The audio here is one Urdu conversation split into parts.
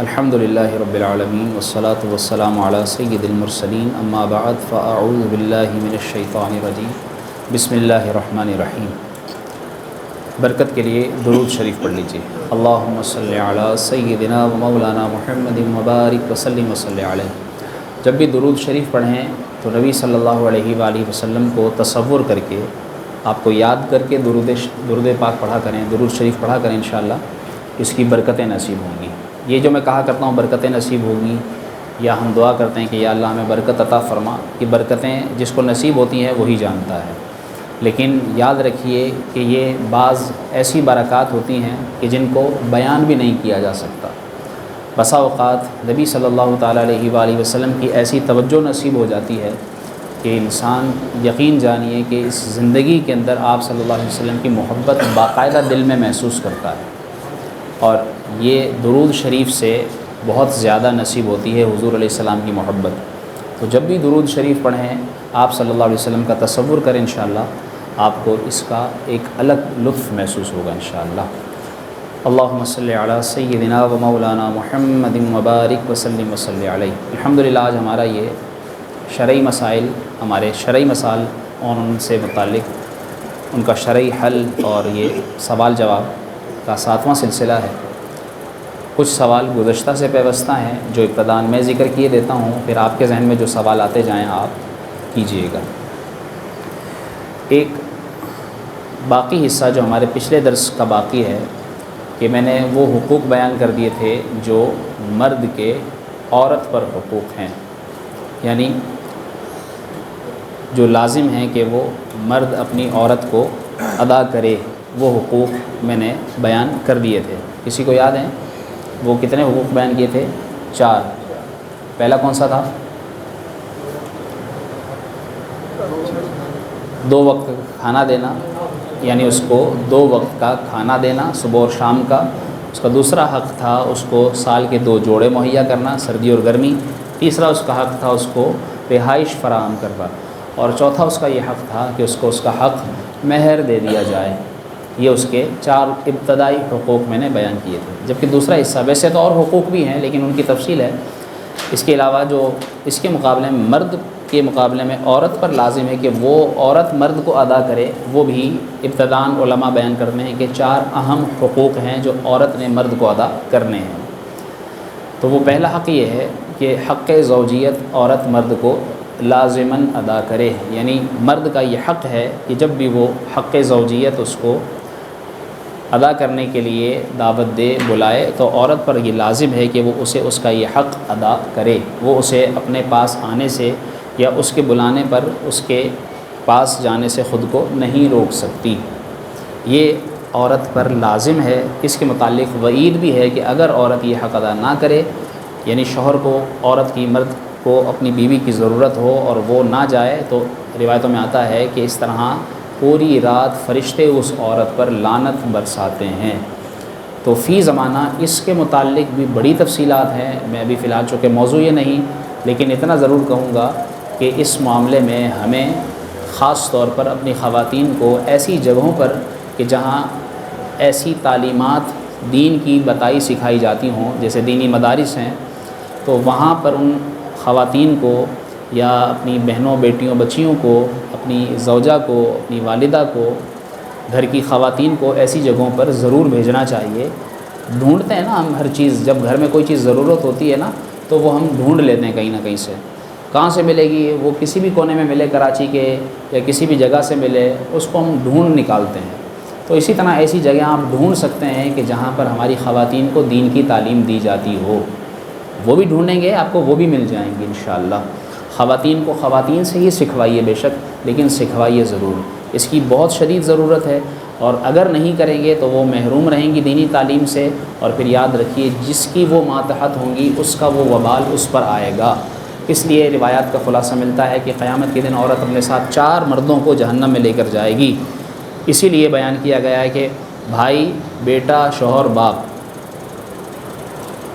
الحمدللہ رب العالمین والصلاة والسلام علی سید المرسلین اما بعد فاعوذ باللہ من الشیطان الرجیم بسم اللہ الرحمن الرحیم۔ برکت کے لیے درود شریف پڑھ لیجیے۔ اللہم صلی علی سیدنا و مولانا محمد مبارک وسلم وصلی علیہ۔ جب بھی درود شریف پڑھیں تو نبی صلی اللہ علیہ وآلہ وسلم کو تصور کر کے، آپ کو یاد کر کے درود پاک پڑھا کریں، درود شریف پڑھا کریں، انشاءاللہ اس کی برکتیں نصیب ہوں گی۔ یہ جو میں کہا کرتا ہوں برکتیں نصیب ہوگی، یا ہم دعا کرتے ہیں کہ یا اللہ ہمیں برکت عطا فرما، یہ برکتیں جس کو نصیب ہوتی ہیں وہی جانتا ہے، لیکن یاد رکھیے کہ یہ بعض ایسی برکات ہوتی ہیں کہ جن کو بیان بھی نہیں کیا جا سکتا۔ بسا اوقات نبی صلی اللہ تعالیٰ علیہ وآلہ وسلم کی ایسی توجہ نصیب ہو جاتی ہے کہ انسان یقین جانیے کہ اس زندگی کے اندر آپ صلی اللہ علیہ وسلم کی محبت باقاعدہ دل میں محسوس کرتا ہے، اور یہ درود شریف سے بہت زیادہ نصیب ہوتی ہے حضور علیہ السلام کی محبت۔ تو جب بھی درود شریف پڑھیں آپ صلی اللہ علیہ وسلم کا تصور کریں، انشاءاللہ آپ کو اس کا ایک الگ لطف محسوس ہوگا انشاءاللہ۔ اللہم صلی علی سیدنا و مولانا محمد مبارک وسلم وصلی علیہ۔ الحمدللہ آج ہمارا یہ شرعی مسائل، ہمارے شرعی مسائل اور ان سے متعلق ان کا شرعی حل اور یہ سوال جواب کا 7واں سلسلہ ہے۔ کچھ سوال گزشتہ سے پیوستہ ہیں جو ابتداءً میں ذکر کیے دیتا ہوں، پھر آپ کے ذہن میں جو سوال آتے جائیں آپ کیجئے گا۔ ایک باقی حصہ جو ہمارے پچھلے درس کا باقی ہے کہ میں نے وہ حقوق بیان کر دیے تھے جو مرد کے عورت پر حقوق ہیں، یعنی جو لازم ہیں کہ وہ مرد اپنی عورت کو ادا کرے، وہ حقوق میں نے بیان کر دیے تھے۔ کسی کو یاد ہیں وہ کتنے حقوق بیان کیے تھے؟ 4۔ پہلا کون سا تھا؟ 2 وقت کھانا دینا، یعنی اس کو 2 وقت کا کھانا دینا، صبح اور شام کا۔ اس کا دوسرا حق تھا اس کو سال کے 2 جوڑے مہیا کرنا، سردی اور گرمی۔ تیسرا اس کا حق تھا اس کو رہائش فراہم کرنا، اور چوتھا اس کا یہ حق تھا کہ اس کو اس کا حق مہر دے دیا جائے۔ یہ اس کے 4 ابتدائی حقوق میں نے بیان کیے تھے، جبکہ دوسرا حصہ ویسے تو اور حقوق بھی ہیں لیکن ان کی تفصیل ہے۔ اس کے علاوہ جو اس کے مقابلے میں مرد کے مقابلے میں عورت پر لازم ہے کہ وہ عورت مرد کو ادا کرے، وہ بھی ابتداءً علماء بیان کرتے ہیں کہ 4 اہم حقوق ہیں جو عورت نے مرد کو ادا کرنے ہیں۔ تو وہ پہلا حق یہ ہے کہ حق زوجیت عورت مرد کو لازماً ادا کرے، یعنی مرد کا یہ حق ہے کہ جب بھی وہ حق زوجیت اس کو ادا کرنے کے لیے دعوت دے، بلائے، تو عورت پر یہ لازم ہے کہ وہ اسے اس کا یہ حق ادا کرے۔ وہ اسے اپنے پاس آنے سے یا اس کے بلانے پر اس کے پاس جانے سے خود کو نہیں روک سکتی، یہ عورت پر لازم ہے۔ اس کے متعلق وعید بھی ہے کہ اگر عورت یہ حق ادا نہ کرے، یعنی شوہر کو عورت کی مرد کو اپنی بیوی کی ضرورت ہو اور وہ نہ جائے، تو روایتوں میں آتا ہے کہ اس طرح پوری رات فرشتے اس عورت پر لعنت برساتے ہیں۔ تو فی زمانہ اس کے متعلق بھی بڑی تفصیلات ہیں، میں ابھی فی الحال چونکہ موضوع یہ نہیں، لیکن اتنا ضرور کہوں گا کہ اس معاملے میں ہمیں خاص طور پر اپنی خواتین کو ایسی جگہوں پر کہ جہاں ایسی تعلیمات دین کی بتائی سکھائی جاتی ہوں، جیسے دینی مدارس ہیں، تو وہاں پر ان خواتین کو یا اپنی بہنوں، بیٹیوں، بچیوں کو، اپنی زوجہ کو، اپنی والدہ کو، گھر کی خواتین کو ایسی جگہوں پر ضرور بھیجنا چاہیے۔ ڈھونڈتے ہیں نا ہم ہر چیز، جب گھر میں کوئی چیز ضرورت ہوتی ہے نا تو وہ ہم ڈھونڈ لیتے ہیں کہیں نہ کہیں سے، کہاں سے ملے گی، وہ کسی بھی کونے میں ملے کراچی کے یا کسی بھی جگہ سے ملے، اس کو ہم ڈھونڈ نکالتے ہیں۔ تو اسی طرح ایسی جگہ آپ ڈھونڈ سکتے ہیں کہ جہاں پر ہماری خواتین کو دین کی تعلیم دی جاتی ہو، وہ بھی ڈھونڈیں گے، آپ کو وہ بھی مل جائیں گے انشاءاللہ۔ خواتین کو خواتین سے ہی سکھوائیے بے شک، لیکن سکھوائیے ضرور، اس کی بہت شدید ضرورت ہے، اور اگر نہیں کریں گے تو وہ محروم رہیں گی دینی تعلیم سے، اور پھر یاد رکھیے جس کی وہ ماتحت ہوں گی اس کا وہ وبال اس پر آئے گا۔ اس لیے روایات کا خلاصہ ملتا ہے کہ قیامت کے دن عورت اپنے ساتھ 4 مردوں کو جہنم میں لے کر جائے گی۔ اسی لیے بیان کیا گیا ہے کہ بھائی، بیٹا، شوہر، باپ،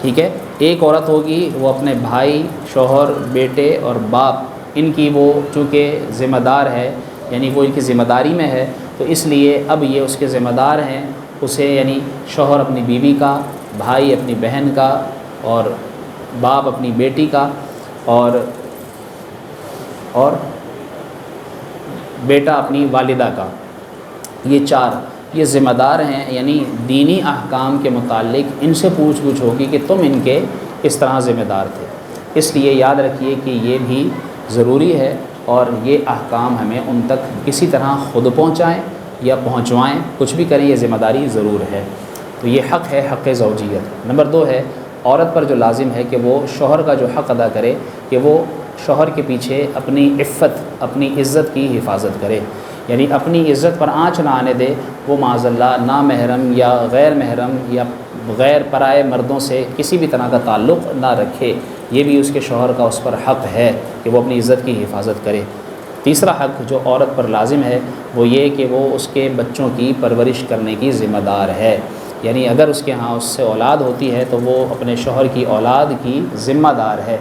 ٹھیک ہے، ایک عورت ہوگی وہ اپنے بھائی، شوہر، بیٹے اور باپ، ان کی وہ چونکہ ذمہ دار ہے، یعنی وہ ان کی ذمہ داری میں ہے، تو اس لیے اب یہ اس کے ذمہ دار ہیں، اسے یعنی شوہر اپنی بیوی کا، بھائی اپنی بہن کا، اور باپ اپنی بیٹی کا، اور بیٹا اپنی والدہ کا، یہ 4 یہ ذمہ دار ہیں، یعنی دینی احکام کے متعلق ان سے پوچھ ہوگی کہ تم ان کے اس طرح ذمہ دار تھے۔ اس لیے یاد رکھیے کہ یہ بھی ضروری ہے، اور یہ احکام ہمیں ان تک کسی طرح خود پہنچائیں یا پہنچوائیں، کچھ بھی کریں، یہ ذمہ داری ضرور ہے۔ تو یہ حق ہے، حق زوجیت۔ نمبر 2 ہے عورت پر جو لازم ہے کہ وہ شوہر کا جو حق ادا کرے، کہ وہ شوہر کے پیچھے اپنی عفت، اپنی عزت کی حفاظت کرے، یعنی اپنی عزت پر آنچ نہ آنے دے، وہ معاذ اللہ نامحرم یا غیر محرم یا غیر پرائے مردوں سے کسی بھی طرح کا تعلق نہ رکھے۔ یہ بھی اس کے شوہر کا اس پر حق ہے کہ وہ اپنی عزت کی حفاظت کرے۔ تیسرا حق جو عورت پر لازم ہے وہ یہ کہ وہ اس کے بچوں کی پرورش کرنے کی ذمہ دار ہے، یعنی اگر اس کے ہاں اس سے اولاد ہوتی ہے تو وہ اپنے شوہر کی اولاد کی ذمہ دار ہے۔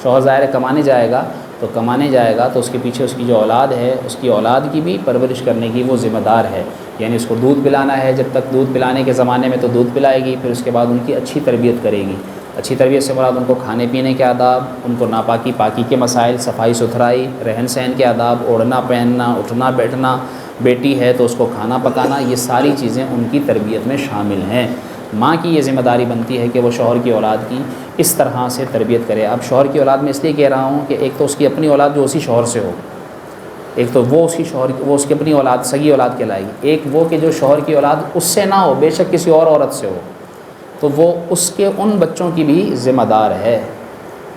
شوہر ظاہر کمانے جائے گا تو اس کے پیچھے اس کی جو اولاد ہے، اس کی اولاد کی بھی پرورش کرنے کی وہ ذمہ دار ہے، یعنی اس کو دودھ پلانا ہے، جب تک دودھ پلانے کے زمانے میں تو دودھ پلائے گی، پھر اس کے بعد ان کی اچھی تربیت کرے گی۔ اچھی تربیت سے مراد ان کو کھانے پینے کے آداب، ان کو ناپاکی پاکی کے مسائل، صفائی ستھرائی، رہن سہن کے آداب، اوڑھنا پہننا، اٹھنا بیٹھنا، بیٹی ہے تو اس کو کھانا پکانا، یہ ساری چیزیں ان کی تربیت میں شامل ہیں۔ ماں کی یہ ذمہ داری بنتی ہے کہ وہ شوہر کی اولاد کی اس طرح سے تربیت کرے۔ اب شوہر کی اولاد میں اس لیے کہہ رہا ہوں کہ ایک تو اس کی اپنی اولاد جو اسی شوہر سے ہو، ایک تو وہ اس کی اپنی اولاد سگی اولاد کہلائے گی، ایک وہ کہ جو شوہر کی اولاد اس سے نہ ہو، بے شک کسی اور عورت سے ہو، تو وہ اس کے ان بچوں کی بھی ذمہ دار ہے۔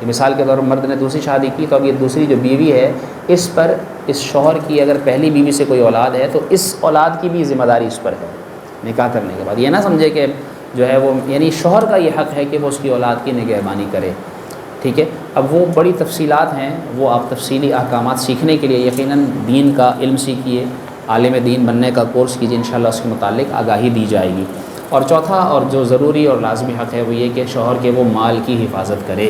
مثال کے طور پر مرد نے دوسری شادی کی تو اب یہ دوسری جو بیوی ہے اس پر اس شوہر کی اگر پہلی بیوی سے کوئی اولاد ہے تو اس اولاد کی بھی ذمہ داری اس پر ہے نکاح کرنے کے بعد۔ یہ نہ سمجھے کہ جو ہے وہ یعنی شوہر کا یہ حق ہے کہ وہ اس کی اولاد کی نگہبانی کرے، ٹھیک ہے۔ اب وہ بڑی تفصیلات ہیں، وہ آپ تفصیلی احکامات سیکھنے کے لیے یقیناً دین کا علم سیکھیے، عالم دین بننے کا کورس کیجیے، انشاءاللہ اس کے متعلق آگاہی دی جائے گی۔ اور چوتھا اور جو ضروری اور لازمی حق ہے وہ یہ کہ شوہر کے وہ مال کی حفاظت کرے۔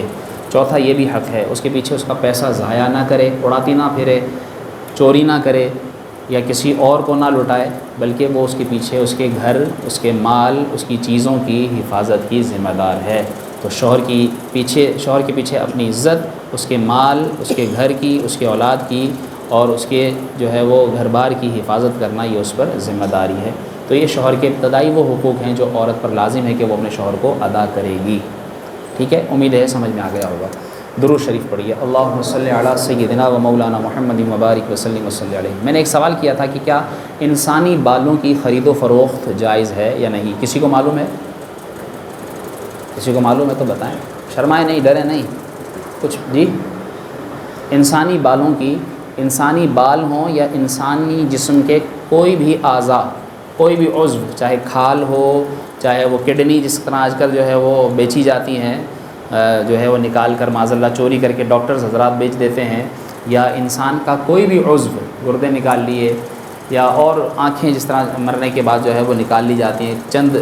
چوتھا یہ بھی حق ہے، اس کے پیچھے اس کا پیسہ ضائع نہ کرے، اڑاتی نہ پھرے، چوری نہ کرے یا کسی اور کو نہ لٹائے، بلکہ وہ اس کے پیچھے اس کے گھر، اس کے مال، اس کی چیزوں کی حفاظت کی ذمہ دار ہے۔ تو شوہر کے پیچھے اپنی عزت، اس کے مال، اس کے گھر کی، اس کے اولاد کی اور اس کے جو ہے وہ گھر بار کی حفاظت کرنا یہ اس پر ذمہ داری ہے۔ تو یہ شوہر کے ابتدائی وہ حقوق ہیں جو عورت پر لازم ہے کہ وہ اپنے شوہر کو ادا کرے گی، ٹھیک ہے۔ امید ہے سمجھ میں آ گیا ہوگا۔ درود شریف پڑھیے، اللہم صلی علی سیدنا و مولانا محمد مبارک وسلم وصلی علیہ۔ میں نے ایک سوال کیا تھا کہ کیا انسانی بالوں کی خرید و فروخت جائز ہے یا نہیں؟ کسی کو معلوم ہے؟ کسی کو معلوم ہے تو بتائیں، شرمائے نہیں، ڈرے نہیں کچھ جی۔ انسانی بالوں کی، انسانی بال ہوں یا انسانی جسم کے کوئی بھی اعضاء، کوئی بھی عضو، چاہے کھال ہو، چاہے وہ کڈنی جس طرح آج کل جو ہے وہ بیچی جاتی ہیں، جو ہے وہ نکال کر معاذ اللہ چوری کر کے ڈاکٹرز حضرات بیچ دیتے ہیں، یا انسان کا کوئی بھی عضو، گردے نکال لیے یا اور آنکھیں جس طرح مرنے کے بعد جو ہے وہ نکال لی جاتی ہیں، چند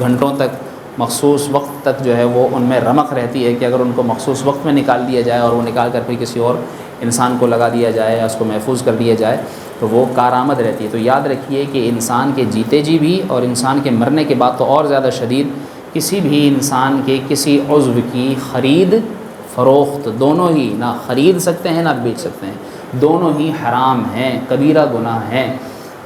گھنٹوں تک، مخصوص وقت تک جو ہے وہ ان میں رمق رہتی ہے کہ اگر ان کو مخصوص وقت میں نکال دیا جائے اور وہ نکال کر پھر کسی اور انسان کو لگا دیا جائے یا اس کو محفوظ کر دیا جائے تو وہ کارآمد رہتی ہے۔ تو یاد رکھیے کہ انسان کے جیتے جی بھی اور انسان کے مرنے کے بعد تو اور زیادہ شدید، کسی بھی انسان کے کسی عضو کی خرید فروخت دونوں ہی نہ خرید سکتے ہیں نہ بیچ سکتے ہیں، دونوں ہی حرام ہیں، کبیرہ گناہ ہیں۔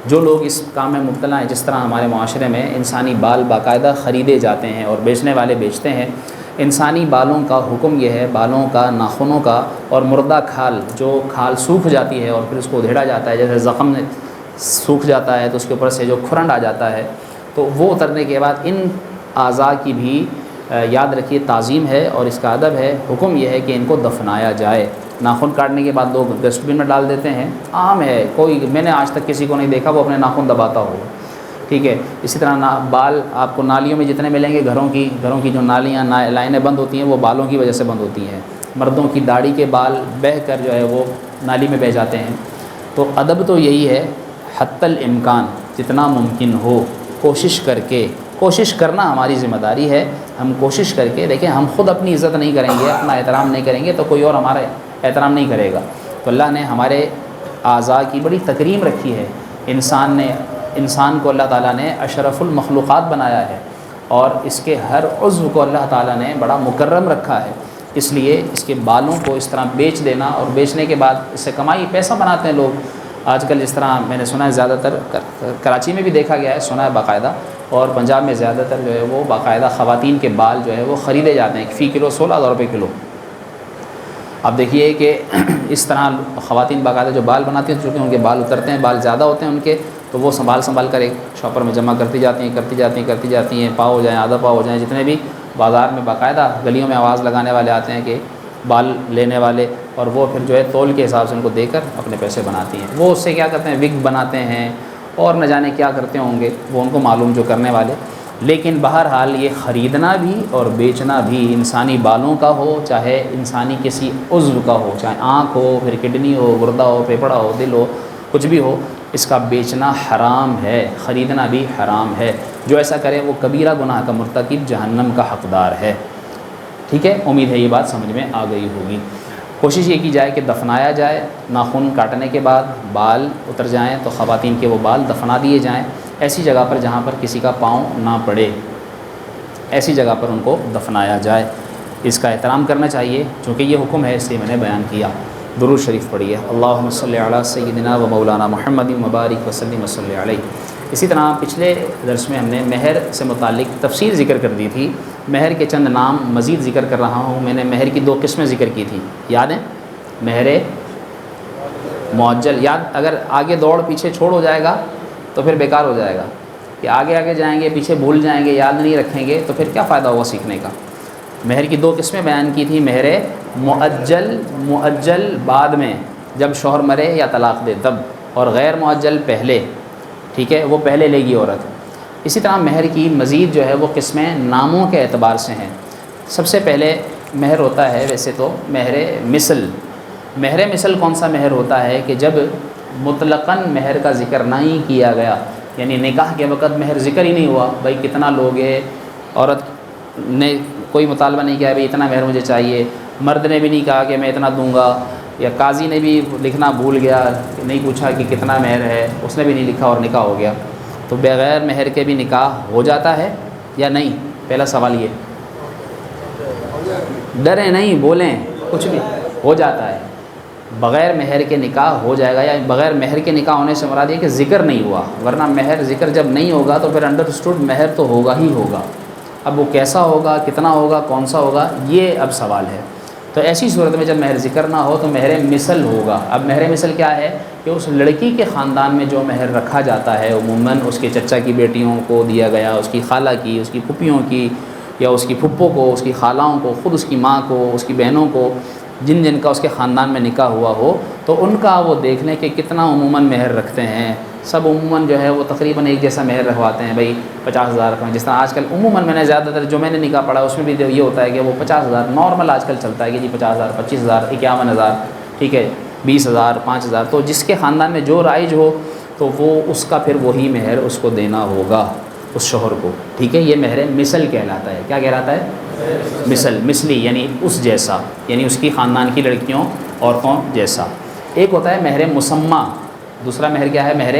جو لوگ اس کام میں مبتلا ہیں، جس طرح ہمارے معاشرے میں انسانی بال باقاعدہ خریدے جاتے ہیں اور بیچنے والے بیچتے ہیں، انسانی بالوں کا حکم یہ ہے، بالوں کا، ناخنوں کا اور مردہ کھال، جو کھال سوکھ جاتی ہے اور پھر اس کو ادھیڑا جاتا ہے، جیسے زخم سوکھ جاتا ہے تو اس کے اوپر سے جو کھرنڈ آ جاتا ہے، تو وہ اترنے کے بعد ان اعضاء کی بھی یاد رکھیے تعظیم ہے اور اس کا ادب ہے۔ حکم یہ ہے کہ ان کو دفنایا جائے۔ ناخن کاٹنے کے بعد لوگ ڈسٹ بن میں ڈال دیتے ہیں، عام ہے، کوئی، میں نے آج تک کسی کو نہیں دیکھا وہ اپنے ناخن دباتا ہوگا، ٹھیک ہے۔ اسی طرح بال آپ کو نالیوں میں جتنے ملیں گے، گھروں کی جو نالیاں لائنیں بند ہوتی ہیں وہ بالوں کی وجہ سے بند ہوتی ہیں۔ مردوں کی داڑھی کے بال بہہ کر جو ہے وہ نالی میں بہہ جاتے ہیں۔ تو ادب تو یہی ہے، حتی الامکان، جتنا ممکن ہو کوشش کرنا ہماری ذمہ داری ہے۔ ہم کوشش کر کے دیکھیں، ہم خود اپنی عزت نہیں کریں گے، اپنا احترام نہیں کریں گے تو کوئی اور ہمارا احترام نہیں کرے گا۔ تو اللہ نے ہمارے اعضاء کی بڑی تکریم رکھی ہے۔ انسان کو اللہ تعالیٰ نے اشرف المخلوقات بنایا ہے، اور اس کے ہر عضو کو اللہ تعالیٰ نے بڑا مکرم رکھا ہے، اس لیے اس کے بالوں کو اس طرح بیچ دینا، اور بیچنے کے بعد اس سے کمائی پیسہ بناتے ہیں لوگ آج کل. جس طرح میں نے سنا ہے زیادہ تر کراچی میں بھی دیکھا گیا ہے، سنا ہے باقاعدہ، اور پنجاب میں زیادہ تر جو ہے وہ باقاعدہ خواتین کے بال جو ہے وہ خریدے جاتے ہیں فی کلو 16,000 روپے کلو. اب دیکھیے کہ اس طرح خواتین باقاعدہ جو بال بناتی ہیں، چونکہ ان کے بال اترتے ہیں، بال زیادہ ہوتے ہیں ان کے، تو وہ سنبھال کر ایک شاپر میں جمع کرتی جاتی ہیں، پاؤ ہو جائیں، آدھا پاؤ ہو جائیں، جتنے بھی بازار میں باقاعدہ گلیوں میں آواز لگانے والے آتے ہیں کہ بال لینے والے، اور وہ پھر جو ہے تول کے حساب سے ان کو دے کر اپنے پیسے بناتی ہیں. وہ اس سے کیا کرتے ہیں، وگ بناتے ہیں اور نہ جانے کیا کرتے ہوں گے، وہ ان کو معلوم جو کرنے والے. لیکن بہرحال یہ خریدنا بھی اور بیچنا بھی، انسانی بالوں کا ہو چاہے انسانی کسی عضو کا ہو، چاہے آنکھ ہو، پھر کڈنی ہو، گردہ ہو، پھیپھڑا ہو، دل ہو، کچھ بھی ہو، اس کا بیچنا حرام ہے، خریدنا بھی حرام ہے. جو ایسا کرے وہ کبیرہ گناہ کا مرتکب، جہنم کا حقدار ہے. ٹھیک ہے، امید ہے یہ بات سمجھ میں آ گئی ہوگی. کوشش یہ کی جائے کہ دفنایا جائے، ناخن کاٹنے کے بعد بال اتر جائیں تو خواتین کے وہ بال دفنا دیے جائیں، ایسی جگہ پر جہاں پر کسی کا پاؤں نہ پڑے، ایسی جگہ پر ان کو دفنایا جائے. اس کا احترام کرنا چاہیے، چونکہ یہ حکم ہے اس لیے میں نے بیان کیا. درود شریف پڑھیے. اللہم صلی علی سیدنا و مولانا محمد مبارک وسلم وصلی علیہ. اسی طرح پچھلے درس میں ہم نے مہر سے متعلق تفصیل ذکر کر دی تھی. مہر کے چند نام مزید ذکر کر رہا ہوں. میں نے مہر کی 2 قسمیں ذکر کی تھی، یاد ہیں؟ مہر معجل، یاد اگر آگے دوڑ پیچھے چھوڑ ہو جائے گا تو پھر بیکار ہو جائے گا، کہ آگے جائیں گے پیچھے بھول جائیں گے، یاد نہیں رکھیں گے تو پھر کیا فائدہ ہوگا سیکھنے کا. مہر کی 2 قسمیں بیان کی تھی. مہر معجل بعد میں جب شوہر مرے یا طلاق دے تب، اور غیر معجل پہلے. ٹھیک ہے، وہ پہلے لے گی عورت. اسی طرح مہر کی مزید جو ہے وہ قسمیں ناموں کے اعتبار سے ہیں. سب سے پہلے مہر ہوتا ہے ویسے تو مہر مثل. مہر مثل کون سا مہر ہوتا ہے کہ جب مطلقاً مہر کا ذکر نہ ہی کیا گیا، یعنی نکاح کے وقت مہر ذکر ہی نہیں ہوا، بھائی کتنا لوگے، عورت نے کوئی مطالبہ نہیں کیا بھائی اتنا مہر مجھے چاہیے، مرد نے بھی نہیں کہا کہ میں اتنا دوں گا، یا قاضی نے بھی لکھنا بھول گیا، نہیں پوچھا کہ کتنا مہر ہے، اس نے بھی نہیں لکھا اور نکاح ہو گیا. تو بغیر مہر کے بھی نکاح ہو جاتا ہے یا نہیں؟ پہلا سوال یہ. ڈریں نہیں، بولیں، کچھ بھی ہو جاتا ہے. بغیر مہر کے نکاح ہو جائے گا، یا بغیر مہر کے نکاح ہونے سے مراد یہ کہ ذکر نہیں ہوا، ورنہ مہر ذکر جب نہیں ہوگا تو پھر انڈرسٹوڈ مہر تو ہوگا ہی ہوگا. اب وہ کیسا ہوگا، کتنا ہوگا، کون سا ہوگا، یہ اب سوال ہے. تو ایسی صورت میں جب مہر ذکر نہ ہو تو مہر مثل ہوگا. اب مہر مثل کیا ہے کہ اس لڑکی کے خاندان میں جو مہر رکھا جاتا ہے عموماً اس کے چچا کی بیٹیوں کو دیا گیا، اس کی خالہ کی، اس کی پھپھیوں کی، یا اس کی پھپھو کو، اس کی خالاؤں کو، خود اس کی ماں کو، اس کی بہنوں کو، جن کا اس کے خاندان میں نکاح ہوا ہو، تو ان کا وہ دیکھ لیں کہ کتنا عموماً مہر رکھتے ہیں. سب عموماً جو ہے وہ تقریباً ایک جیسا مہر رکھواتے ہیں، بھائی 50,000 رکھیں. جس طرح آج کل عموماً میں نے زیادہ تر جو میں نے نکاح پڑھا اس میں بھی یہ ہوتا ہے کہ وہ 50,000 نارمل آج کل چلتا ہے کہ جی 50,000، 25,000، 51,000، ٹھیک ہے، 20,000، 5,000. تو جس کے خاندان میں جو رائج ہو تو وہ اس کا پھر وہی مہر اس کو دینا ہوگا، اس شوہر کو. ٹھیک ہے، یہ مہر مثل کہلاتا ہے. کیا کہلاتا ہے؟ مثلی، یعنی اس جیسا، یعنی اس کی خاندان کی لڑکیوں، عورتوں جیسا. ایک ہوتا ہے مہر مسمہ. دوسرا مہر کیا ہے؟ مہر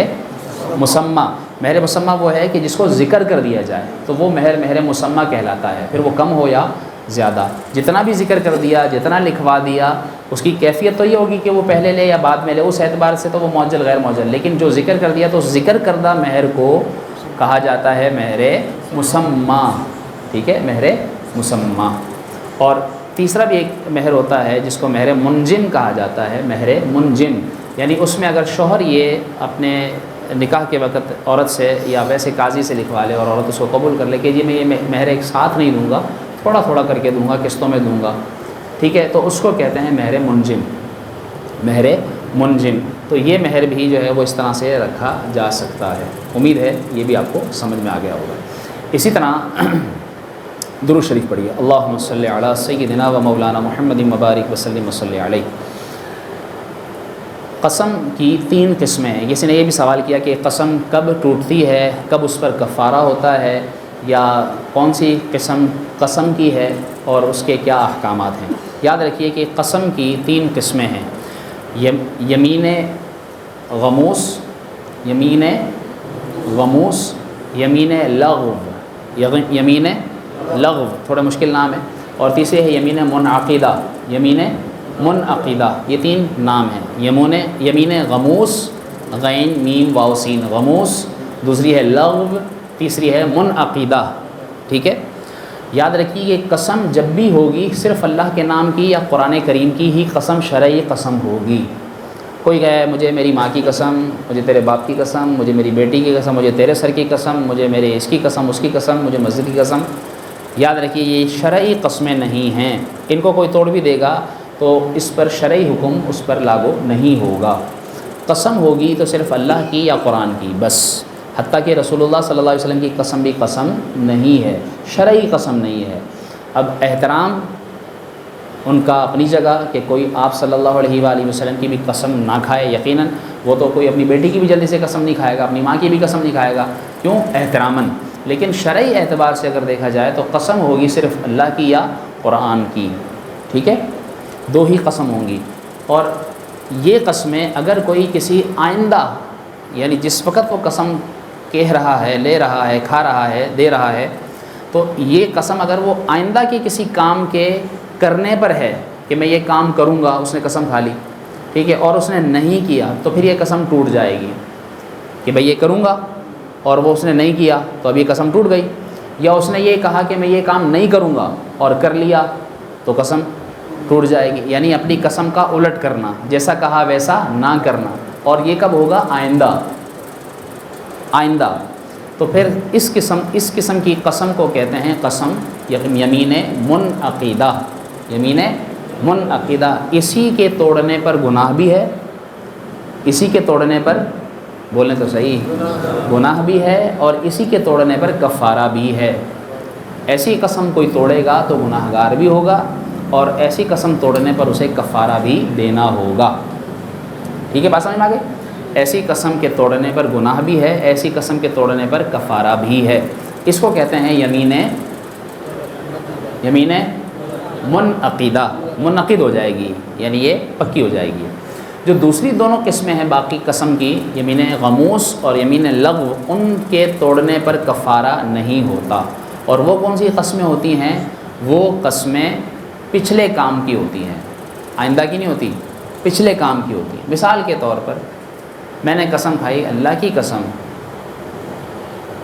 مسمہ. مہر مسمہ وہ ہے کہ جس کو ذکر کر دیا جائے تو وہ مہر مسمہ کہلاتا ہے. پھر وہ کم ہو یا زیادہ، جتنا بھی ذکر کر دیا، جتنا لکھوا دیا، اس کی کیفیت تو یہ ہوگی کہ وہ پہلے لے یا بعد میں لے، اس اعتبار سے تو وہ معجل غیر معجل. لیکن جو ذکر کر دیا تو ذکر کردہ مہر کو کہا جاتا ہے مہر مسمہ. ٹھیک ہے، مہر مسمہ. اور تیسرا بھی ایک مہر ہوتا ہے جس کو مہر منجم کہا جاتا ہے. مہر منجم یعنی اس میں اگر شوہر یہ اپنے نکاح کے وقت عورت سے یا ویسے قاضی سے لکھوا لے اور عورت اس کو قبول کر لے کہ جی میں یہ مہر ایک ساتھ نہیں دوں گا، تھوڑا تھوڑا کر کے دوں گا، قسطوں میں دوں گا، ٹھیک ہے، تو اس کو کہتے ہیں مہر منجم. مہر منجم. تو یہ مہر بھی جو ہے وہ اس طرح سے رکھا جا سکتا ہے. امید ہے یہ بھی آپ کو سمجھ میں آ گیا ہوگا. اسی طرح درود شریف پڑھیے. اللہم صلی علی سیدنا و مولانا محمد مبارک وسلم وصلی علیہ. قسم کی 3 قسمیں ہیں. کسی نے یہ بھی سوال کیا کہ قسم کب ٹوٹتی ہے، کب اس پر کفارہ ہوتا ہے، یا کون سی قسم قسم کی ہے اور اس کے کیا احکامات ہیں. یاد رکھیے کہ قسم کی 3 قسمیں ہیں. یمین غموس، یمین غموس، یمین لغو. یمین لغو تھوڑا مشکل نام ہے، اور تیسری ہے یمین منعقدہ، یمین منعقدہ، یہ 3 نام ہیں، یمین غموس، غین میم واو سین غموس، دوسری ہے لغو، تیسری ہے منعقدہ، ٹھیک ہے۔ یاد رکھیے کہ قسم جب بھی ہوگی صرف اللہ کے نام کی یا قرآن کریم کی ہی قسم شرعی قسم ہوگی۔ کوئی کہے مجھے میری ماں کی قسم، مجھے تیرے باپ کی قسم، مجھے میری بیٹی کی قسم، مجھے تیرے سر کی قسم، مجھے میرے اس کی قسم، اس کی قسم، مجھے مسجد کی قسم، یاد رکھیے یہ شرعی قسمیں نہیں ہیں، ان کو کوئی توڑ بھی دے گا تو اس پر شرعی حکم اس پر لاگو نہیں ہوگا۔ قسم ہوگی تو صرف اللہ کی یا قرآن کی بس، حتیٰ کہ رسول اللہ صلی اللہ علیہ وسلم کی قسم بھی قسم نہیں ہے، شرعی قسم نہیں ہے۔ اب احترام ان کا اپنی جگہ کہ کوئی آپ صلی اللہ علیہ وآلہ وسلم کی بھی قسم نہ کھائے، یقیناً وہ تو کوئی اپنی بیٹی کی بھی جلدی سے قسم نہیں کھائے گا، اپنی ماں کی بھی قسم نہیں کھائے گا، کیوں؟ احتراماً۔ لیکن شرعی اعتبار سے اگر دیکھا جائے تو قسم ہوگی صرف اللہ کی یا قرآن کی، ٹھیک ہے، 2 ہی قسم ہوں گی۔ اور یہ قسمیں اگر کوئی کسی آئندہ، یعنی جس وقت وہ قسم کہہ رہا ہے، لے رہا ہے، کھا رہا ہے، دے رہا ہے، تو یہ قسم اگر وہ آئندہ کے کسی کام کے کرنے پر ہے کہ میں یہ کام کروں گا، اس نے قسم کھا لی، ٹھیک ہے، اور اس نے نہیں کیا تو پھر یہ قسم ٹوٹ جائے گی کہ بھئی یہ کروں گا، اور وہ اس نے نہیں کیا تو اب یہ قسم ٹوٹ گئی۔ یا اس نے یہ کہا کہ میں یہ کام نہیں کروں گا اور کر لیا تو قسم ٹوٹ جائے گی، یعنی اپنی قسم کا الٹ کرنا، جیسا کہا ویسا نہ کرنا، اور یہ کب ہوگا؟ آئندہ۔ تو پھر اس قسم کی قسم کو کہتے ہیں قسم یمین منعقدہ، یمین منعقدہ۔ اسی کے توڑنے پر گناہ بھی ہے، اسی کے توڑنے پر، بولیں تو صحیح، گناہ بھی ہے، اور اسی کے توڑنے پر کفارہ بھی ہے۔ ایسی قسم کوئی توڑے گا تو گناہ گار بھی ہوگا، اور ایسی قسم توڑنے پر اسے کفارہ بھی دینا ہوگا، ٹھیک ہے، بات سمجھ میں آ گئی؟ ایسی قسم کے توڑنے پر گناہ بھی ہے، ایسی قسم کے توڑنے پر کفارہ بھی ہے۔ اس کو کہتے ہیں یمین منعقدہ، منعقد ہو جائے گی، یعنی یہ پکی ہو جائے گی۔ جو دوسری دونوں قسمیں ہیں باقی قسم کی، یمین غموس اور یمین لغو، ان کے توڑنے پر کفارہ نہیں ہوتا۔ اور وہ کون سی قسمیں ہوتی ہیں؟ وہ قسمیں پچھلے کام کی ہوتی ہیں، آئندہ کی نہیں ہوتی، پچھلے کام کی ہوتی ہیں۔ مثال کے طور پر میں نے قسم کھائی، اللہ کی قسم،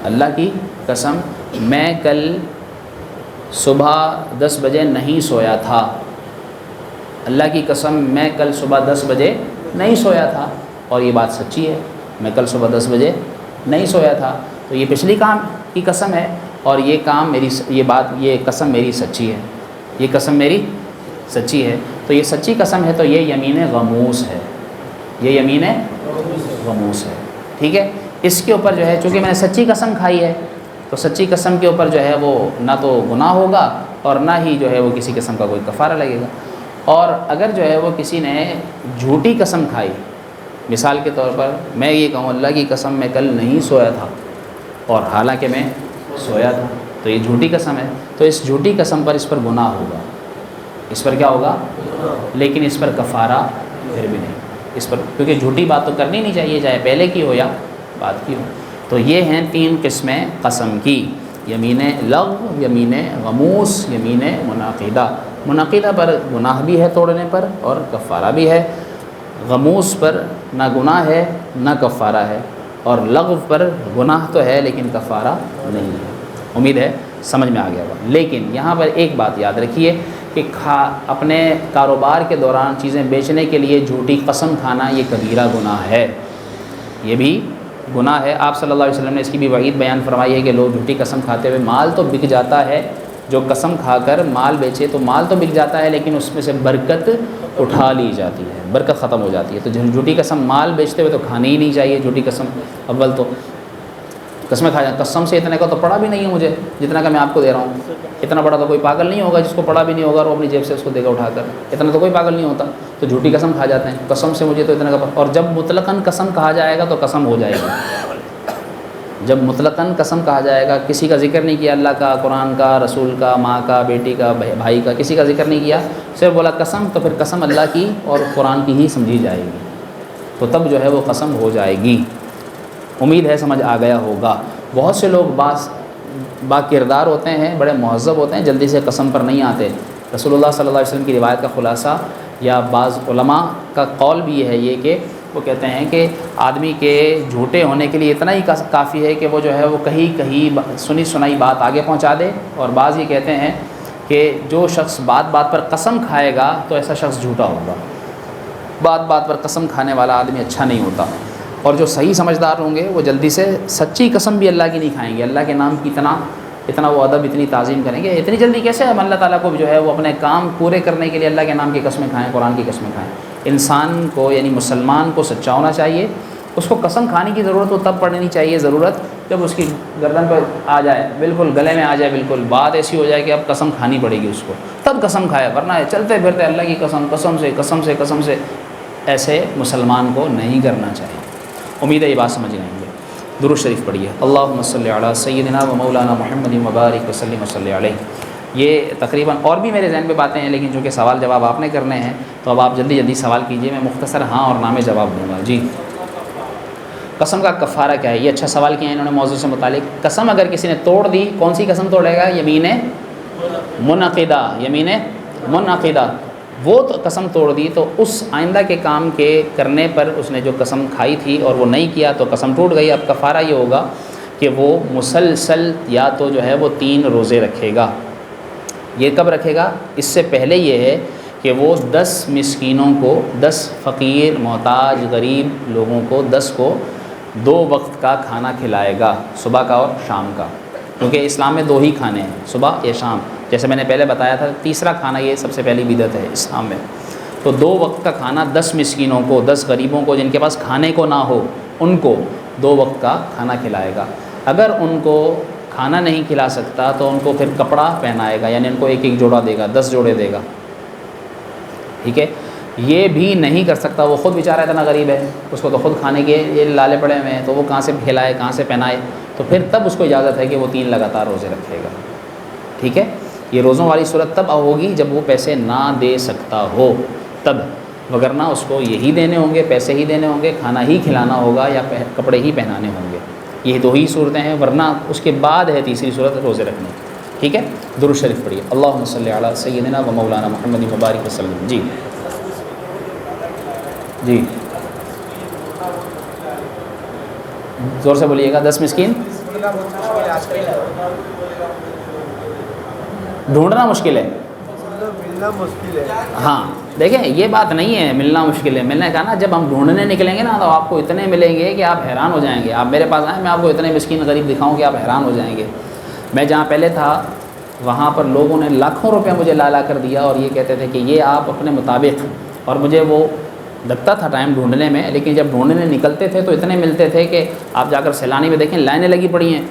اللہ کی قسم، میں کل صبح 10 بجے نہیں سویا تھا، اللہ کی قسم میں کل صبح 10 بجے نہیں سویا تھا، اور یہ بات سچی ہے، میں کل صبح 10 بجے نہیں سویا تھا، تو یہ پچھلی کام کی قسم ہے، اور یہ کام میری، یہ قسم میری سچی ہے، یہ قسم میری سچی ہے، تو یہ سچی قسم ہے، تو یہ یمین غموس ہے، یہ یمین غموس ہے، ٹھیک ہے۔ اس کے اوپر جو ہے چونکہ میں نے سچی قسم کھائی ہے، تو سچی قسم کے اوپر جو ہے وہ نہ تو گناہ ہوگا اور نہ ہی جو ہے وہ کسی قسم کا کوئی کفارہ لگے گا۔ اور اگر جو ہے وہ کسی نے جھوٹی قسم کھائی، مثال کے طور پر میں یہ کہوں اللہ کی قسم میں کل نہیں سویا تھا، اور حالانکہ میں سویا تھا، تو یہ جھوٹی قسم ہے، تو اس جھوٹی قسم پر اس پر گناہ ہوگا، اس پر کیا ہوگا؟ لیکن اس پر کفارہ پھر بھی نہیں، اس پر، کیونکہ جھوٹی بات تو کرنی نہیں چاہیے، چاہے پہلے کی ہو یا بعد کی ہو۔ تو یہ ہیں 3 قسمیں قسم کی، یمین لغو، یمین غموس، یمین منعقدہ۔ منعقدہ پر گناہ بھی ہے توڑنے پر اور کفارہ بھی ہے، غموس پر نہ گناہ ہے نہ کفارہ ہے، اور لغو پر گناہ تو ہے لیکن کفارہ نہیں ہے۔ امید ہے سمجھ میں آ گیا ہوگا۔ لیکن یہاں پر ایک بات یاد رکھیے کہ اپنے کاروبار کے دوران چیزیں بیچنے کے لیے جھوٹی قسم کھانا یہ کبیرہ گناہ ہے، یہ بھی گناہ ہے۔ آپ صلی اللہ علیہ وسلم نے اس کی بھی وعید بیان فرمائی ہے کہ لوگ جھوٹی قسم کھاتے ہوئے، مال تو بک جاتا ہے، جو قسم کھا کر مال بیچے تو مال تو بک جاتا ہے، لیکن اس میں سے برکت اٹھا لی جاتی ہے، برکت ختم ہو جاتی ہے۔ تو جھوٹی قسم مال بیچتے ہوئے تو کھانی ہی نہیں چاہیے جھوٹی قسم۔ اول تو قسمیں کھا جائیں، قسم سے اتنے کا تو پڑا بھی نہیں ہے مجھے جتنا کا میں آپ کو دے رہا ہوں، اتنا بڑا تو کوئی پاگل نہیں ہوگا جس کو پڑا بھی نہیں ہوگا اور وہ اپنی جیب سے اس کو دے گا اٹھا کر، اتنا تو کوئی پاگل نہیں ہوتا، تو جھوٹی قسم کھا جاتے ہیں، قسم سے مجھے تو اتنا کا، اور جب مطلقاً قسم کہا جائے گا تو قسم ہو جائے گی، جب مطلقاً قسم کہا جائے گا، کسی کا ذکر نہیں کیا، اللہ کا، قرآن کا، رسول کا، ماں کا، بیٹی کا، بھائی کا، کسی کا ذکر نہیں کیا، صرف بولا قسم، تو پھر قسم اللہ کی اور قرآن کی ہی سمجھی جائے گی، تو تب جو ہے وہ قسم ہو جائے گی۔ امید ہے سمجھ آ گیا ہوگا۔ بہت سے لوگ با کردار ہوتے ہیں، بڑے مہذب ہوتے ہیں، جلدی سے قسم پر نہیں آتے۔ رسول اللہ صلی اللہ علیہ وسلم کی روایت کا خلاصہ یا بعض علماء کا قول بھی ہے یہ کہ وہ کہتے ہیں کہ آدمی کے جھوٹے ہونے کے لیے اتنا ہی کافی ہے کہ وہ جو ہے وہ کہیں سنی سنائی بات آگے پہنچا دے، اور بعض یہ کہتے ہیں کہ جو شخص بات بات پر قسم کھائے گا تو ایسا شخص جھوٹا ہوگا۔ بات بات پر قسم کھانے والا آدمی اچھا نہیں ہوتا، اور جو صحیح سمجھدار ہوں گے وہ جلدی سے سچی قسم بھی اللہ کی نہیں کھائیں گے، اللہ کے نام کی اتنا وہ ادب، اتنی تعظیم کریں گے۔ اتنی جلدی کیسے ہم اللہ تعالیٰ کو جو ہے وہ اپنے کام پورے کرنے کے لیے اللہ کے نام کی قسمیں کھائیں، قرآن کی قسمیں کھائیں؟ انسان کو یعنی مسلمان کو سچا ہونا چاہیے، اس کو قسم کھانے کی ضرورت ہو تب پڑھنی چاہیے، ضرورت جب اس کی گردن پہ آ جائے، بالکل گلے میں آ جائے، بالکل بات ایسی ہو جائے کہ اب قسم کھانی پڑے گی اس کو، تب قسم کھائے، ورنہ چلتے پھرتے اللہ کی قسم سے ایسے مسلمان کو نہیں کرنا چاہیے۔ امید ہے یہ بات سمجھ لیں گے۔ درود شریف پڑھیے، اللہم صلی علی سیدنا و مولانا محمد مبارک وسلم وصلی علیہ۔ یہ تقریباً اور بھی میرے ذہن پہ باتیں ہیں، لیکن چونکہ سوال جواب آپ نے کرنے ہیں تو اب آپ جلدی سوال کیجئے، میں مختصر ہاں اور نہ میں جواب دوں گا۔ جی، قسم کا کفارہ کیا ہے؟ یہ اچھا سوال کیا ہے انہوں نے موضوع سے متعلق۔ قسم اگر کسی نے توڑ دی، کون سی قسم توڑے گا؟ یمین منعقدہ، یمین منعقدہ، وہ تو قسم توڑ دی تو اس آئندہ کے کام کے کرنے پر اس نے جو قسم کھائی تھی اور وہ نہیں کیا تو قسم ٹوٹ گئی۔ اب کفارہ یہ ہوگا کہ وہ مسلسل یا تو جو ہے وہ 3 روزے رکھے گا۔ یہ کب رکھے گا؟ اس سے پہلے یہ ہے کہ وہ 10 مسکینوں کو، 10 فقیر محتاج غریب لوگوں کو 10 کو 2 وقت کا کھانا کھلائے گا، صبح کا اور شام کا، کیونکہ اسلام میں 2 ہی کھانے ہیں، صبح یا شام۔ جیسے میں نے پہلے بتایا تھا، تیسرا کھانا یہ سب سے پہلی بدعت ہے اسلام میں۔ تو 2 وقت کا کھانا 10 مسکینوں کو، 10 غریبوں کو جن کے پاس کھانے کو نہ ہو، ان کو 2 وقت کا کھانا کھلائے گا۔ اگر ان کو کھانا نہیں کھلا سکتا تو ان کو پھر کپڑا پہنائے گا، یعنی ان کو 1 جوڑا دے گا، 10 جوڑے دے گا، ٹھیک ہے۔ یہ بھی نہیں کر سکتا، وہ خود بیچارہ اتنا غریب ہے، اس کو تو خود کھانے کے یہ لالے پڑے ہوئے ہیں، تو وہ کہاں سے کھلائے، کہاں سے پہنائے؟ تو پھر تب اس کو اجازت ہے کہ وہ 3 لگاتار روزے رکھے گا، ٹھیک ہے۔ یہ روزوں والی صورت تب ہوگی جب وہ پیسے نہ دے سکتا ہو، تب، وگرنہ اس کو یہی دینے ہوں گے، پیسے ہی دینے ہوں گے، کھانا ہی کھلانا ہوگا یا کپڑے ہی پہنانے ہوں گے۔ یہ 2 ہی صورتیں ہیں، ورنہ اس کے بعد ہے تیسری صورت روزے رکھنے، ٹھیک ہے۔ درود شریف پڑھیے، اللہم صلی علی سیدنا و مولانا محمد مبارک وسلم۔ جی جی، زور سے بولیے گا۔ 10 مسکین ڈھونڈنا مشکل ہے، ملنا مشکل ہے۔ ہاں دیکھیں یہ بات نہیں ہے ملنا مشکل ہے، میں نے کہا نا جب ہم ڈھونڈنے نکلیں گے نا تو آپ کو اتنے ملیں گے کہ آپ حیران ہو جائیں گے۔ آپ میرے پاس آئیں، میں آپ کو اتنے مسکین غریب دکھاؤں کہ آپ حیران ہو جائیں گے۔ میں جہاں پہلے تھا وہاں پر لوگوں نے لاکھوں روپے مجھے لا کر دیا اور یہ کہتے تھے کہ یہ آپ اپنے مطابق، اور مجھے وہ لگتا تھا ٹائم ڈھونڈنے میں، لیکن جب ڈھونڈنے نکلتے تھے تو اتنے ملتے تھے کہ آپ جا کر سیلانی میں دیکھیں لائنیں لگی پڑی ہیں،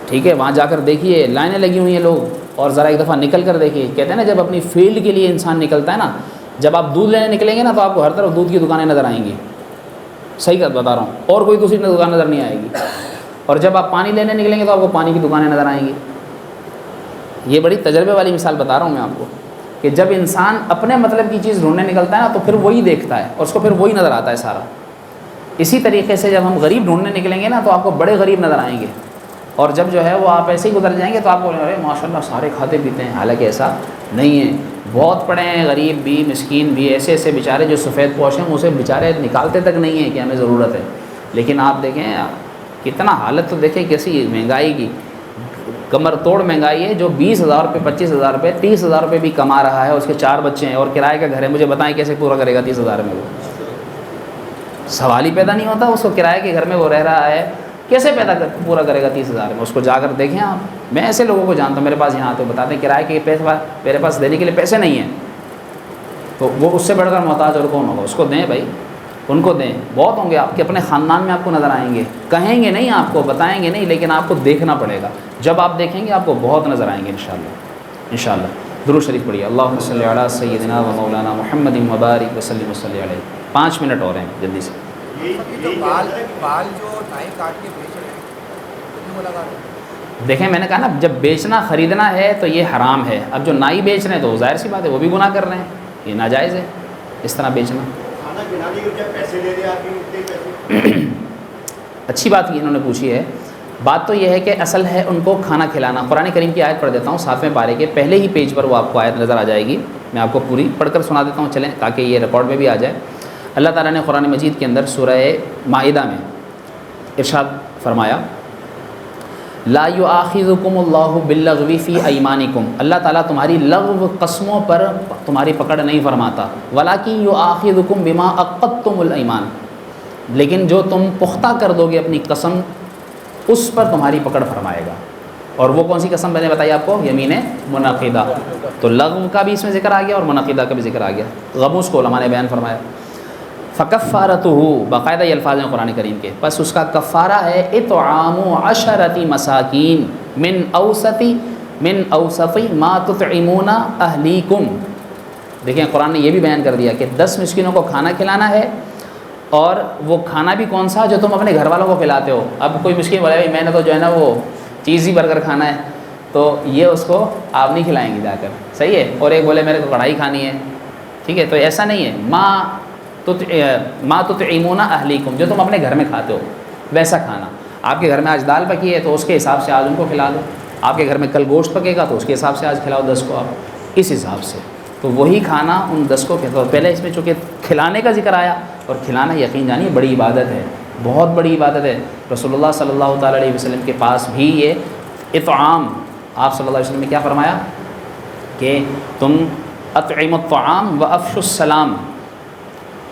ٹھیک ہے، وہاں جا کر دیکھیے لائنیں لگی ہوئی ہیں لوگ، اور ذرا ایک دفعہ نکل کر دیکھیے۔ کہتے ہیں نا جب اپنی فیلڈ کے لیے انسان نکلتا ہے نا، جب آپ دودھ لینے نکلیں گے نا تو آپ کو ہر طرف دودھ کی دکانیں نظر آئیں گی، صحیح بات بتا رہا ہوں، اور کوئی دوسری دکان نظر نہیں آئے گی۔ اور جب آپ پانی لینے نکلیں گے تو آپ کو پانی کی دکانیں نظر آئیں گی۔ یہ بڑی تجربے والی مثال بتا رہا ہوں میں آپ کو، کہ جب انسان اپنے مطلب کی چیز ڈھونڈنے نکلتا ہے نا تو پھر وہی دیکھتا ہے اور اس کو پھر وہی نظر آتا ہے سارا۔ اسی طریقے سے جب ہم غریب ڈھونڈنے نکلیں گے نا تو آپ کو بڑے غریب نظر آئیں گے، اور جب جو ہے وہ آپ ایسے ہی گزر جائیں گے تو آپ کو ارے ماشاء اللہ سارے کھاتے پیتے ہیں، حالانکہ ایسا نہیں ہے۔ بہت پڑے ہیں غریب بھی، مسکین بھی، ایسے ایسے بیچارے جو سفید پوش ہیں، اسے بیچارے نکالتے تک نہیں ہیں کہ ہمیں ضرورت ہے، لیکن آپ دیکھیں کتنا حالت تو دیکھیں کیسی مہنگائی کی، کمر توڑ مہنگائی ہے۔ جو 20,000 روپے، 25,000 روپے، 30,000 روپے بھی کما رہا ہے، اس کے 4 بچے ہیں اور کرائے کا گھر ہے، مجھے بتائیں کیسے پورا کرے گا 30,000 میں؟ وہ سوال ہی پیدا نہیں ہوتا، اس کو کرائے کے گھر میں وہ رہ رہا ہے، کیسے پورا کرے گا 30,000 میں؟ اس کو جا کر دیکھیں آپ، میں ایسے لوگوں کو جانتا ہوں، میرے پاس یہاں تو بتاتے ہیں کرائے کے پیسے میرے پاس دینے کے لیے پیسے نہیں ہیں، تو وہ اس سے بڑھ کر محتاج اور کون ہوگا؟ اس کو دیں بھائی، ان کو دیں، بہت ہوں گے آپ کے اپنے خاندان میں، آپ کو نظر آئیں گے، کہیں گے نہیں آپ کو، بتائیں گے نہیں، لیکن آپ کو دیکھنا پڑے گا، جب آپ دیکھیں گے آپ کو بہت نظر آئیں گے انشاءاللہ انشاءاللہ۔ درود شریف پڑھیے، اللہم صلی علی سیدنا و مولانا محمد مبارک وسلم وصلی علیہ۔ 5 منٹ اور ہیں جلدی سے۔ جو بال جو ٹائی کاٹ کے بیچ رہے ہیں، ملاقات دیکھیں میں نے کہا نا جب بیچنا خریدنا ہے تو یہ حرام ہے، اب جو نائی بیچ رہے ہیں تو ظاہر سی بات ہے وہ بھی گناہ کر رہے ہیں، یہ ناجائز ہے اس طرح بیچنا۔ اچھی بات کی انہوں نے پوچھی ہے بات تو یہ ہے کہ اصل ہے ان کو کھانا کھلانا. قرآن کریم کی آیت پڑھ دیتا ہوں 7ویں پارے کے پہلے ہی پیج پر وہ آپ کو آیت نظر آ جائے گی. میں آپ کو پوری پڑھ کر سنا دیتا ہوں چلیں تاکہ یہ ریکارڈ میں بھی آ جائے. اللہ تعالیٰ نے قرآن مجید کے اندر سورہ مائدہ میں ارشاد فرمایا لا یؤاخذکم اللہ باللغو فی ایمانکم. اللہ تعالیٰ تمہاری لغو قسموں پر تمہاری پکڑ نہیں فرماتا. ولکن یؤاخذکم بما عقدتم الایمان. لیکن جو تم پختہ کر دو گے اپنی قسم اس پر تمہاری پکڑ فرمائے گا. اور وہ کون سی قسم میں نے بتائی آپ کو؟ یمین منعقدہ. تو لغو کا بھی اس میں ذکر آ گیا اور منعقدہ کا بھی ذکر آ گیا. غموس کو علماء نے بیان فرمایا. فکفارتہ باقاعدہ یہ الفاظ ہیں قرآن کریم کے. بس اس کا کفارہ ہے اطعام 10 مساکین من اوسط ما تطعمون اہلیکم. دیکھیں قرآن نے یہ بھی بیان کر دیا کہ 10 مسکینوں کو کھانا کھلانا ہے. اور وہ کھانا بھی کون سا جو تم اپنے گھر والوں کو کھلاتے ہو. اب کوئی مسکین بولے بھائی میں نے تو جو ہے نا وہ چیزی برگر کھانا ہے تو یہ اس کو آپ نہیں کھلائیں گے جا کر, صحیح ہے. اور ایک بولے میرے کو کڑھائی کھانی ہے, ٹھیک ہے, تو ایسا نہیں ہے. ما تطعمون اہلیکم جو تم اپنے گھر میں کھاتے ہو ویسا کھانا. آپ کے گھر میں آج دال پکی ہے تو اس کے حساب سے آج ان کو کھلا دو. آپ کے گھر میں کل گوشت پکے گا تو اس کے حساب سے آج کھلاؤ 10 کو آپ, اس حساب سے. تو وہی کھانا ان 10 کو کہتے. پہلے اس میں چونکہ کھلانے کا ذکر آیا, اور کھلانا یقین جانیے بڑی عبادت ہے, بہت بڑی عبادت ہے. رسول اللہ صلی اللہ تعالیٰ علیہ وسلم کے پاس بھی یہ اطعام, آپ صلی اللہ علیہ وسلم نے کیا فرمایا کہ تم اطعموا الطعام وافشوا السلام,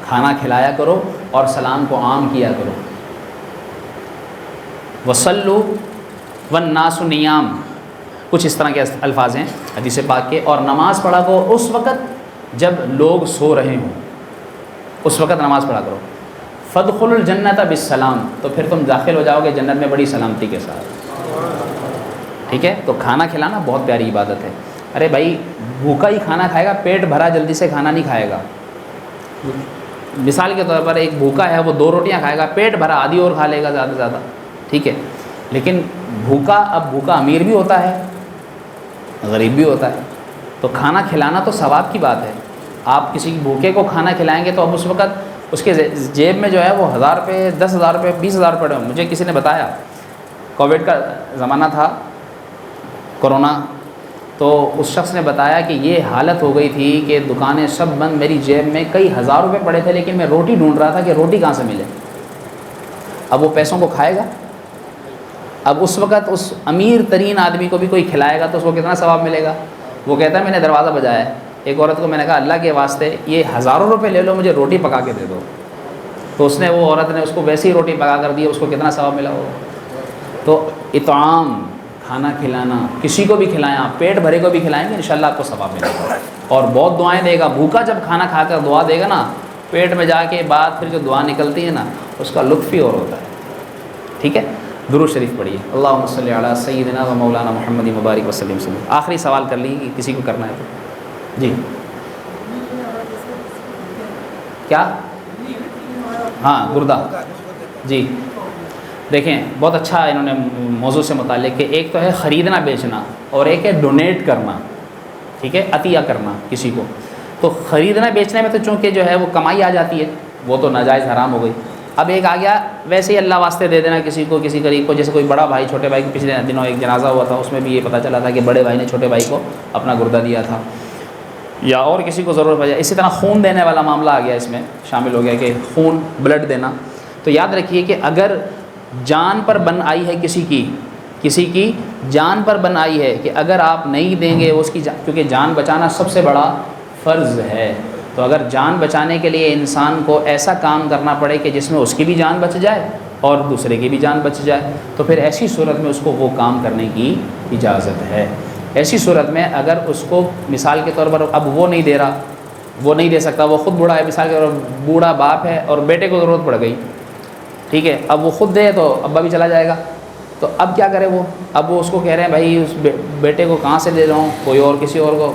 کھانا کھلایا کرو اور سلام کو عام کیا کرو. وصلوا والناس نیام, کچھ اس طرح کے الفاظ ہیں حدیث پاک کے. اور نماز پڑھا کرو اس وقت جب لوگ سو رہے ہوں, اس وقت نماز پڑھا کرو. فادخلوا الجنۃ بالسلام, تو پھر تم داخل ہو جاؤ گے جنت میں بڑی سلامتی کے ساتھ. ٹھیک ہے, تو کھانا کھلانا بہت پیاری عبادت ہے. ارے بھائی بھوکا ہی کھانا کھائے گا, پیٹ بھرا جلدی سے کھانا نہیں کھائے گا. مثال کے طور پر ایک بھوکا ہے وہ 2 روٹیاں کھائے گا, پیٹ بھرا آدھی اور کھا لے گا زیادہ سے زیادہ, ٹھیک ہے. لیکن بھوکا, اب بھوکا امیر بھی ہوتا ہے غریب بھی ہوتا ہے. تو کھانا کھلانا تو ثواب کی بات ہے. آپ کسی بھوکے کو کھانا کھلائیں گے تو اب اس وقت اس کے جیب میں جو ہے وہ 1000 روپے 10,000 روپے 20,000 پڑے. مجھے کسی نے بتایا, کووڈ کا زمانہ تھا, کرونا, تو اس شخص نے بتایا کہ یہ حالت ہو گئی تھی کہ دکانیں سب بند, میری جیب میں کئی ہزار روپے پڑے تھے لیکن میں روٹی ڈھونڈ رہا تھا کہ روٹی کہاں سے ملے. اب وہ پیسوں کو کھائے گا. اب اس وقت اس امیر ترین آدمی کو بھی کوئی کھلائے گا تو اس کو کتنا ثواب ملے گا. وہ کہتا ہے میں نے دروازہ بجایا ہے, ایک عورت کو میں نے کہا اللہ کے واسطے یہ ہزاروں روپے لے لو, مجھے روٹی پکا کے دے دو. تو اس نے, وہ عورت نے اس کو ویسے ہی روٹی پکا کر دی, اس کو کتنا ثواب ملا ہو. تو اطعام, کھانا کھلانا, کسی کو بھی کھلائیں, آپ پیٹ بھرے کو بھی کھلائیں گے انشاءاللہ آپ کو ثواب ملے گا اور بہت دعائیں دے گا. بھوکا جب کھانا کھا کر دعا دے گا نا, پیٹ میں جا کے بعد پھر جو دعا نکلتی ہے نا اس کا لطف ہی اور ہوتا ہے. ٹھیک ہے, درود شریف پڑھیے. اللہم صلی علی سیدنا و مولانا محمد مبارک وسلم. آخری سوال کر لیجیے کسی کو کرنا ہے تو. جی کیا؟ ہاں گردہ. جی دیکھیں بہت اچھا انہوں نے موضوع سے متعلق کہ ایک تو ہے خریدنا بیچنا اور ایک ہے ڈونیٹ کرنا, ٹھیک ہے, عطیہ کرنا کسی کو. تو خریدنا بیچنے میں تو چونکہ جو ہے وہ کمائی آ جاتی ہے, وہ تو ناجائز حرام ہو گئی. اب ایک آ گیا ویسے ہی اللہ واسطے دے دینا کسی کو, کسی غریب کو. جیسے کوئی بڑا بھائی چھوٹے بھائی کو, پچھلے دنوں ایک جنازہ ہوا تھا, اس میں بھی یہ پتہ چلا تھا کہ بڑے بھائی نے چھوٹے بھائی کو اپنا گردہ دیا تھا, یا اور کسی کو ضرورت پڑ جائے. اسی طرح خون دینے والا معاملہ آ گیا, اس میں شامل ہو گیا کہ خون بلڈ دینا. تو یاد رکھیے کہ اگر جان پر بن آئی ہے کسی کی جان پر بن آئی ہے کہ اگر آپ نہیں دیں گے اس کی کیونکہ جان بچانا سب سے بڑا فرض ہے. تو اگر جان بچانے کے لیے انسان کو ایسا کام کرنا پڑے کہ جس میں اس کی بھی جان بچ جائے اور دوسرے کی بھی جان بچ جائے, تو پھر ایسی صورت میں اس کو وہ کام کرنے کی اجازت ہے. ایسی صورت میں اگر اس کو مثال کے طور پر اب وہ نہیں دے رہا, وہ نہیں دے سکتا, وہ خود بوڑھا ہے, مثال کے طور پر بوڑھا باپ ہے اور بیٹے کو ضرورت پڑ گئی, ٹھیک ہے, اب وہ خود دے تو ابا بھی چلا جائے گا. تو اب کیا کرے وہ, اب وہ اس کو کہہ رہے ہیں بھائی اس بیٹے کو کہاں سے دے رہا ہوں, کوئی اور کسی اور کو.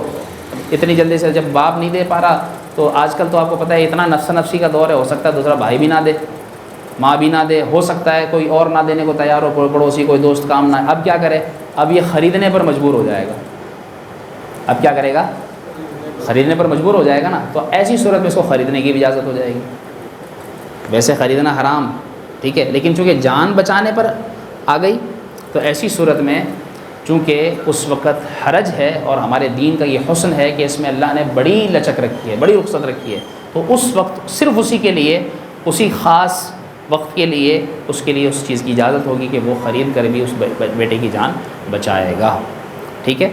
اتنی جلدی سے جب باپ نہیں دے پا رہا تو آج کل تو آپ کو پتہ ہے اتنا نفس نفسی کا دور ہے, ہو سکتا ہے دوسرا بھائی بھی نہ دے, ماں بھی نہ دے, ہو سکتا ہے کوئی اور نہ دینے کو تیار ہو, پڑوسی کوئی دوست کام نہ. اب کیا کرے, اب یہ خریدنے پر مجبور ہو جائے گا. اب کیا کرے گا, خریدنے پر مجبور ہو جائے گا نا. تو ایسی صورت میں اس کو خریدنے کی بھی اجازت ہو جائے گی. ویسے خریدنا حرام, ٹھیک ہے, لیکن چونکہ جان بچانے پر آ گئی تو ایسی صورت میں چونکہ اس وقت حرج ہے اور ہمارے دین کا یہ حسن ہے کہ اس میں اللہ نے بڑی لچک رکھی ہے، بڑی رخصت رکھی ہے، تو اس وقت صرف اسی کے لیے، اسی خاص وقت کے لیے اس چیز کی اجازت ہوگی کہ وہ خرید کر بھی اس بیٹے کی جان بچائے گا. ٹھیک ہے،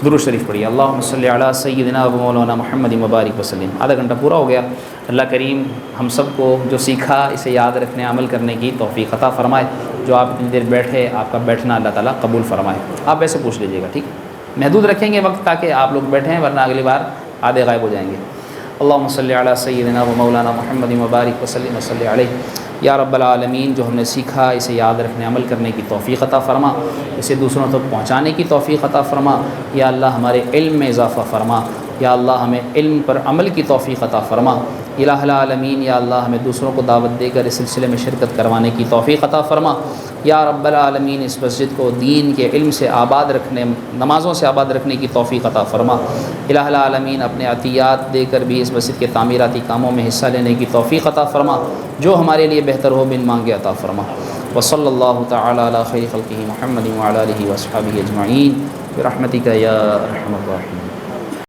درود شریف پڑھیے. اللہم صلی علی سیدنا و مولانا محمد مبارک وسلم. آدھا گھنٹہ پورا ہو گیا. اللہ کریم ہم سب کو جو سیکھا اسے یاد رکھنے، عمل کرنے کی توفیق عطا فرمائے. جو آپ اتنی دیر بیٹھے، آپ کا بیٹھنا اللہ تعالیٰ قبول فرمائے. آپ ویسے پوچھ لیجیے گا، ٹھیک، محدود رکھیں گے وقت تاکہ آپ لوگ بیٹھیں، ورنہ اگلی بار آدھے غائب ہو جائیں گے. اللہم صلی علی سیدنا و مولانا محمد مبارک وسلم وصلی علیہ. یا رب العالمین، جو ہم نے سیکھا اسے یاد رکھنے، عمل کرنے کی توفیق عطا فرما، اسے دوسروں تک پہنچانے کی توفیق عطا فرما. یا اللہ ہمارے علم میں اضافہ فرما. یا اللہ ہمیں علم پر عمل کی توفیق عطا فرما. الہ العالمین، یا اللہ ہمیں دوسروں کو دعوت دے کر اس سلسلے میں شرکت کروانے کی توفیق عطا فرما. یا رب العالمین، اس مسجد کو دین کے علم سے آباد رکھنے، نمازوں سے آباد رکھنے کی توفیق عطا فرما. الہ العالمین، اپنے عطیات دے کر بھی اس مسجد کے تعمیراتی کاموں میں حصہ لینے کی توفیق عطا فرما. جو ہمارے لیے بہتر ہو بن مانگے عطا فرما. وصلی اللہ تعالی علی خیر خلقہ محمد وعلی آلہ وصحبہ اجمعین برحمتک یا ارحم الراحمین.